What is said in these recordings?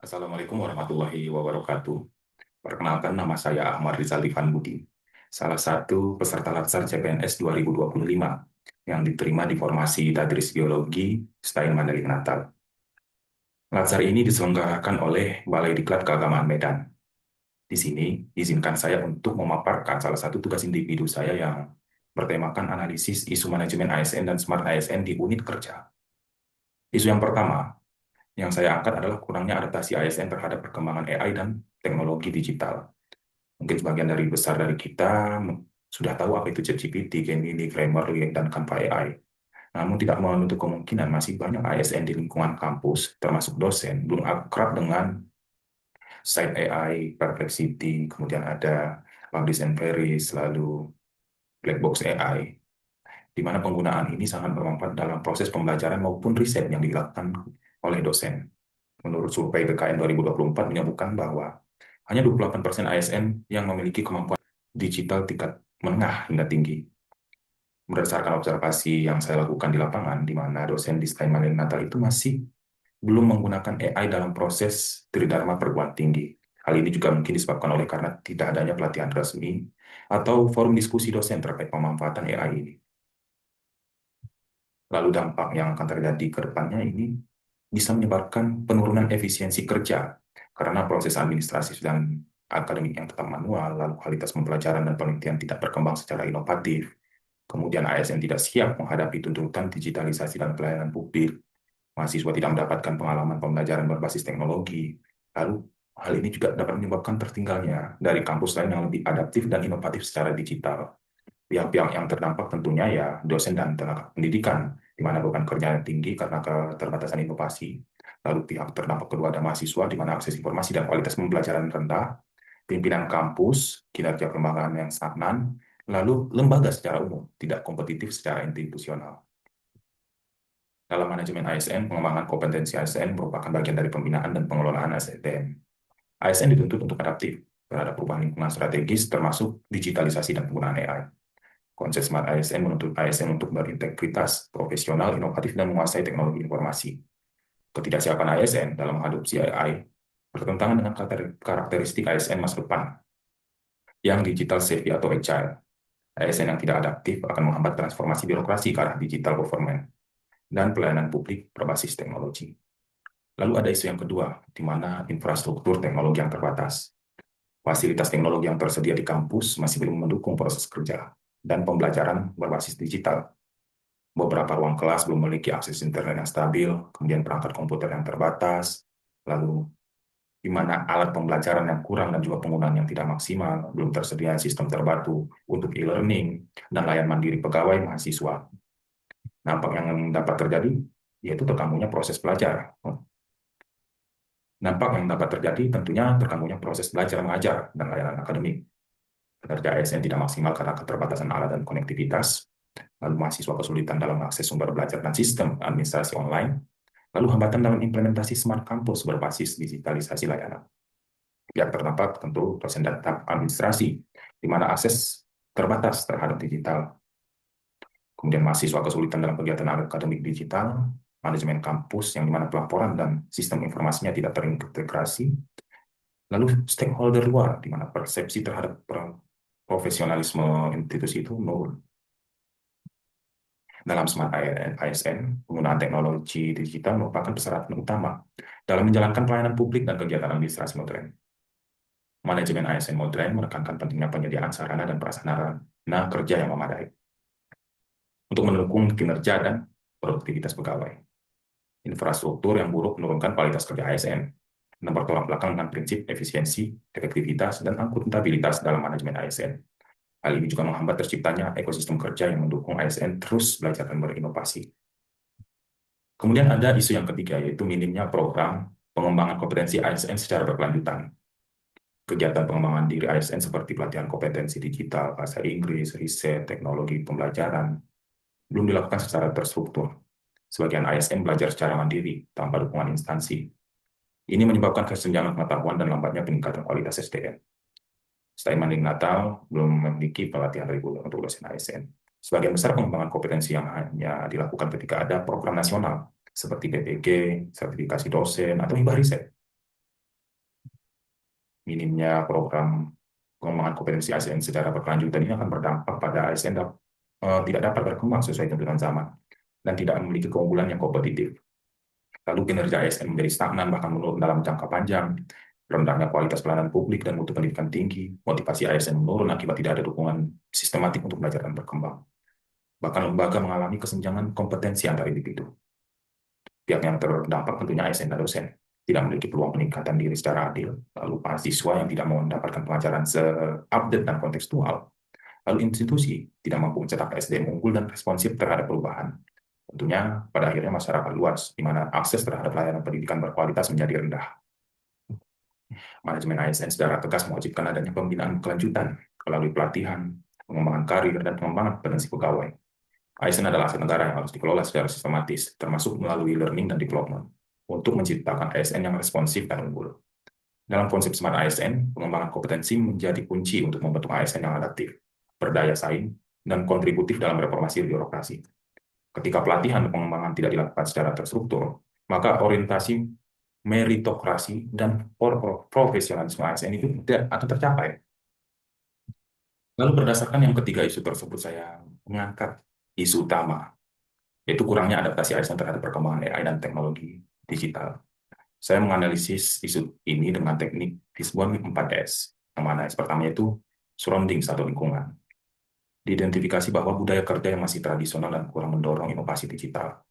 Assalamualaikum warahmatullahi wabarakatuh. Perkenalkan, nama saya Ahmad Rizal Ivan Budi, salah satu peserta Latsar CPNS 2025 yang diterima di formasi Tadris Biologi STAIN Mandailing Natal. Latsar ini diselenggarakan oleh Balai Diklat Keagamaan Medan. Di sini, izinkan saya untuk memaparkan salah satu tugas individu saya yang bertemakan analisis isu manajemen ASN dan Smart ASN di unit kerja. Isu yang pertama yang saya angkat adalah kurangnya adaptasi ASN terhadap perkembangan AI dan teknologi digital. Mungkin sebagian besar dari kita sudah tahu apa itu ChatGPT, Gemini, Grammarly, dan Canva AI. Namun tidak menutup kemungkinan masih banyak ASN di lingkungan kampus, termasuk dosen, belum akrab dengan Site AI, Perplexity, kemudian ada Publish and Paris, lalu Blackbox AI, di mana penggunaan ini sangat bermanfaat dalam proses pembelajaran maupun riset yang dilakukan oleh dosen. Menurut survei BKN 2024 menyebutkan bahwa hanya 28% ASN yang memiliki kemampuan digital tingkat menengah hingga tinggi. Berdasarkan observasi yang saya lakukan di lapangan, di mana dosen di STAIN Mandailing Natal itu masih belum menggunakan AI dalam proses tridharma perguruan tinggi. Hal ini juga mungkin disebabkan oleh karena tidak adanya pelatihan resmi atau forum diskusi dosen terkait pemanfaatan AI ini. Lalu dampak yang akan terjadi ke depannya ini bisa menyebabkan penurunan efisiensi kerja karena proses administrasi dan akademik yang tetap manual, lalu kualitas pembelajaran dan penelitian tidak berkembang secara inovatif, kemudian ASN tidak siap menghadapi tuntutan digitalisasi dan pelayanan publik, mahasiswa tidak mendapatkan pengalaman pembelajaran berbasis teknologi, lalu hal ini juga dapat menyebabkan tertinggalnya dari kampus lain yang lebih adaptif dan inovatif secara digital. Pihak-pihak yang terdampak tentunya ya dosen dan tenaga pendidikan, di mana beban kerja yang tinggi karena keterbatasan inovasi. Lalu pihak terdampak kedua ada mahasiswa, di mana akses informasi dan kualitas pembelajaran rendah, pimpinan kampus, kinerja pengembangan yang stagnan, lalu lembaga secara umum tidak kompetitif secara institusional. Dalam manajemen ASN, pengembangan kompetensi ASN merupakan bagian dari pembinaan dan pengelolaan ASN. ASN dituntut untuk adaptif terhadap perubahan lingkungan strategis, termasuk digitalisasi dan penggunaan AI. Konsep Smart ASN menuntut ASN untuk berintegritas, profesional, inovatif, dan menguasai teknologi informasi. Ketidaksiapan ASN dalam mengadopsi AI bertentangan dengan karakteristik ASN masa depan, yang digital savvy atau agile. ASN yang tidak adaptif akan menghambat transformasi birokrasi ke arah digital government dan pelayanan publik berbasis teknologi. Lalu ada isu yang kedua, di mana infrastruktur teknologi yang terbatas. Fasilitas teknologi yang tersedia di kampus masih belum mendukung proses kerja dan pembelajaran berbasis digital. Beberapa ruang kelas belum memiliki akses internet yang stabil, kemudian perangkat komputer yang terbatas, lalu di mana alat pembelajaran yang kurang dan juga penggunaan yang tidak maksimal, belum tersedia sistem terpadu untuk e-learning, dan layanan mandiri pegawai mahasiswa. Dampak yang dapat terjadi yaitu terganggunya proses belajar. Dampak yang dapat terjadi tentunya terganggunya proses belajar mengajar dan layanan akademik. Kinerja ASN tidak maksimal karena keterbatasan alat dan konektivitas, lalu mahasiswa kesulitan dalam akses sumber belajar dan sistem administrasi online, lalu hambatan dalam implementasi smart campus berbasis digitalisasi layanan. Pihak terdampak tentu dosen dan administrasi, di mana akses terbatas terhadap digital. Kemudian mahasiswa kesulitan dalam kegiatan akademik digital, manajemen kampus yang dimana pelaporan dan sistem informasinya tidak terintegrasi, lalu stakeholder luar, di mana persepsi terhadap profesionalisme institusi itu menurun. Dalam Smart ASN, penggunaan teknologi digital merupakan persyaratan utama dalam menjalankan pelayanan publik dan kegiatan administrasi modern. Manajemen ASN modern menekankan pentingnya penyediaan sarana dan prasarana kerja yang memadai untuk mendukung kinerja dan produktivitas pegawai. Infrastruktur yang buruk menurunkan kualitas kerja ASN dan bertolak belakang dengan prinsip efisiensi, efektivitas, dan akuntabilitas dalam manajemen ASN. Hal ini juga menghambat terciptanya ekosistem kerja yang mendukung ASN terus belajar dan berinovasi. Kemudian ada isu yang ketiga, yaitu minimnya program pengembangan kompetensi ASN secara berkelanjutan. Kegiatan pengembangan diri ASN seperti pelatihan kompetensi digital, bahasa Inggris, riset, teknologi pembelajaran, belum dilakukan secara terstruktur. Sebagian ASN belajar secara mandiri, tanpa dukungan instansi. Ini menyebabkan kesenjangan pengetahuan dan lambatnya peningkatan kualitas SDM. STAIN Mandailing Natal belum memiliki pelatihan reguler untuk dosen ASN. Sebagian besar pengembangan kompetensi yang hanya dilakukan ketika ada program nasional, seperti PPG, sertifikasi dosen, atau hibah riset. minimnya program pengembangan kompetensi ASN secara berkelanjutan ini akan berdampak pada ASN tidak dapat berkembang sesuai tuntutan zaman dan tidak memiliki keunggulan yang kompetitif. Lalu kinerja ASN menjadi stagnan bahkan menurun dalam jangka panjang, rendahnya kualitas pelayanan publik dan mutu pendidikan tinggi, motivasi ASN menurun akibat tidak ada dukungan sistematik untuk belajar dan berkembang. Bahkan lembaga mengalami kesenjangan kompetensi antar individu. Pihak yang terdampak tentunya ASN dan dosen tidak memiliki peluang peningkatan diri secara adil. Lalu mahasiswa yang tidak mau mendapatkan pelajaran se-update dan kontekstual. Lalu institusi tidak mampu mencetak SDM unggul dan responsif terhadap perubahan. Tentunya pada akhirnya masyarakat luas, di mana akses terhadap layanan pendidikan berkualitas menjadi rendah. Manajemen ASN secara tegas mewajibkan adanya pembinaan kelanjutan melalui pelatihan, pengembangan karir, dan pengembangan potensi pegawai. ASN adalah aset negara yang harus dikelola secara sistematis, termasuk melalui learning dan development, untuk menciptakan ASN yang responsif dan unggul. Dalam konsep Smart ASN, pengembangan kompetensi menjadi kunci untuk membentuk ASN yang adaptif, berdaya saing, dan kontributif dalam reformasi birokrasi. Ketika pelatihan dan pengembangan tidak dilakukan secara terstruktur, maka orientasi meritokrasi dan profesionalisme ASN itu tidak akan tercapai. Lalu berdasarkan yang ketiga isu tersebut, saya mengangkat isu utama, yaitu kurangnya adaptasi ASN terhadap perkembangan AI dan teknologi digital. Saya menganalisis isu ini dengan teknik Fishbone 4S, yang mana S pertama itu surroundings atau lingkungan. Diidentifikasi bahwa budaya kerja yang masih tradisional dan kurang mendorong inovasi digital.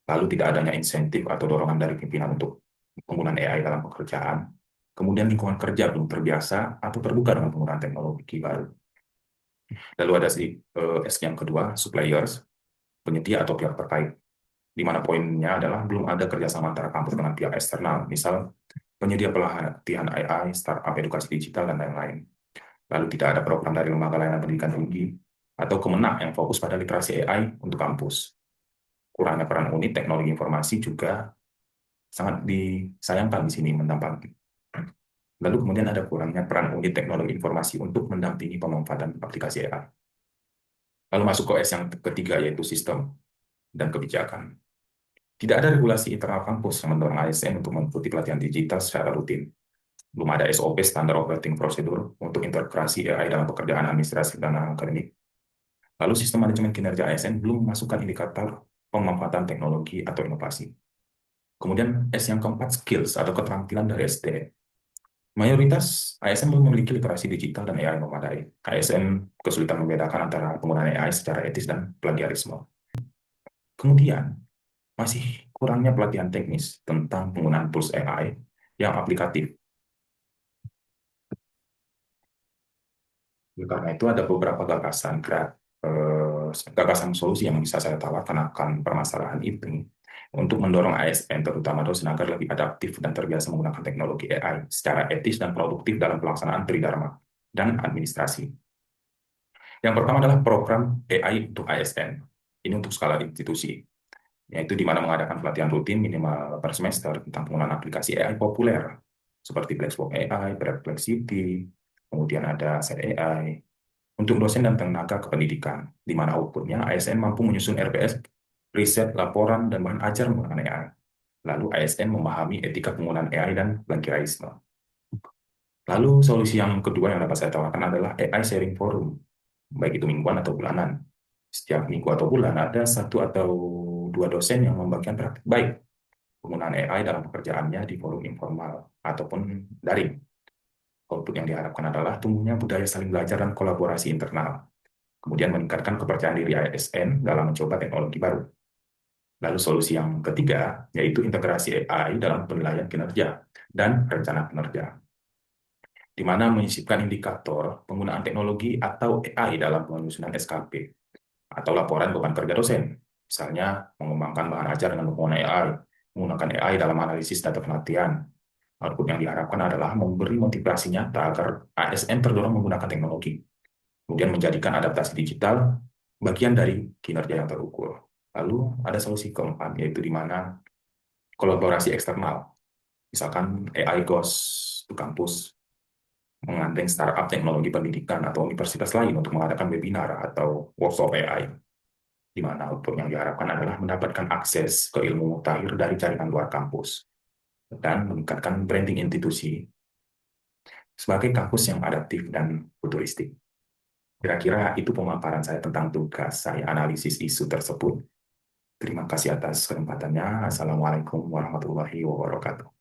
Lalu tidak adanya insentif atau dorongan dari pimpinan untuk penggunaan AI dalam pekerjaan. Kemudian lingkungan kerja belum terbiasa atau terbuka dengan penggunaan teknologi baru. Lalu ada S yang kedua, suppliers, penyedia atau pihak terkait, di mana poinnya adalah belum ada kerjasama antara kampus dengan pihak eksternal, misal penyedia pelatihan AI, startup edukasi digital, dan lain-lain. Lalu tidak ada program dari lembaga layanan pendidikan tinggi atau Kemenak yang fokus pada literasi AI untuk kampus. Kurangnya peran unit teknologi informasi juga sangat disayangkan di sini mendampingi. Lalu kemudian ada kurangnya peran unit teknologi informasi untuk mendampingi pemanfaatan aplikasi AI. Lalu masuk ke S yang ketiga, yaitu sistem dan kebijakan. Tidak ada regulasi internal kampus yang mendorong ASN untuk mengikuti pelatihan digital secara rutin. Belum ada SOP, standar operating procedure, untuk integrasi AI dalam pekerjaan administrasi dan akademik. Lalu sistem manajemen kinerja ASN belum memasukkan indikator pemanfaatan teknologi atau inovasi. Kemudian S yang keempat, skills atau keterampilan dari SDM. Mayoritas ASN belum memiliki literasi digital dan AI memadai. ASN kesulitan membedakan antara penggunaan AI secara etis dan plagiarisme. Kemudian, masih kurangnya pelatihan teknis tentang penggunaan tools AI yang aplikatif. Karena itu ada beberapa gagasan solusi yang bisa saya tawarkan akan permasalahan itu untuk mendorong ASN, terutama dosen, agar lebih adaptif dan terbiasa menggunakan teknologi AI secara etis dan produktif dalam pelaksanaan tridharma dan administrasi. Yang pertama adalah program AI untuk ASN. Ini untuk skala institusi, yaitu di mana mengadakan pelatihan rutin minimal per semester tentang penggunaan aplikasi AI populer, seperti Blacksburg AI, Perplexity, kemudian ada Set AI, untuk dosen dan tenaga kependidikan, di mana outputnya ASN mampu menyusun RPS, riset, laporan, dan bahan ajar menggunakan AI. Lalu ASN memahami etika penggunaan AI dan plagiarisme. Lalu solusi yang kedua yang dapat saya tawarkan adalah AI sharing forum, baik itu mingguan atau bulanan. Setiap minggu atau bulan ada satu atau dua dosen yang membagikan praktik baik penggunaan AI dalam pekerjaannya di forum informal ataupun daring. Output yang diharapkan adalah tumbuhnya budaya saling belajar dan kolaborasi internal. Kemudian meningkatkan kepercayaan diri ASN dalam mencoba teknologi baru. Lalu solusi yang ketiga, yaitu integrasi AI dalam penilaian kinerja dan rencana kinerja, di mana menyisipkan indikator penggunaan teknologi atau AI dalam penyusunan SKP atau laporan beban kerja dosen. Misalnya, mengembangkan bahan ajar dengan penggunaan AI, menggunakan AI dalam analisis data pelatihan. Output yang diharapkan adalah memberi motivasi nyata agar ASN terdorong menggunakan teknologi, kemudian menjadikan adaptasi digital bagian dari kinerja yang terukur. Lalu ada solusi keempat, yaitu di mana kolaborasi eksternal. Misalkan AI goes to kampus, menggandeng startup teknologi pendidikan atau universitas lain untuk mengadakan webinar atau workshop AI, di mana output yang diharapkan adalah mendapatkan akses ke ilmu mutakhir dari jaringan luar kampus dan meningkatkan branding institusi sebagai kampus yang adaptif dan futuristik. Kira-kira itu pemaparan saya tentang tugas saya analisis isu tersebut. Terima kasih atas kesempatannya. Assalamualaikum warahmatullahi wabarakatuh.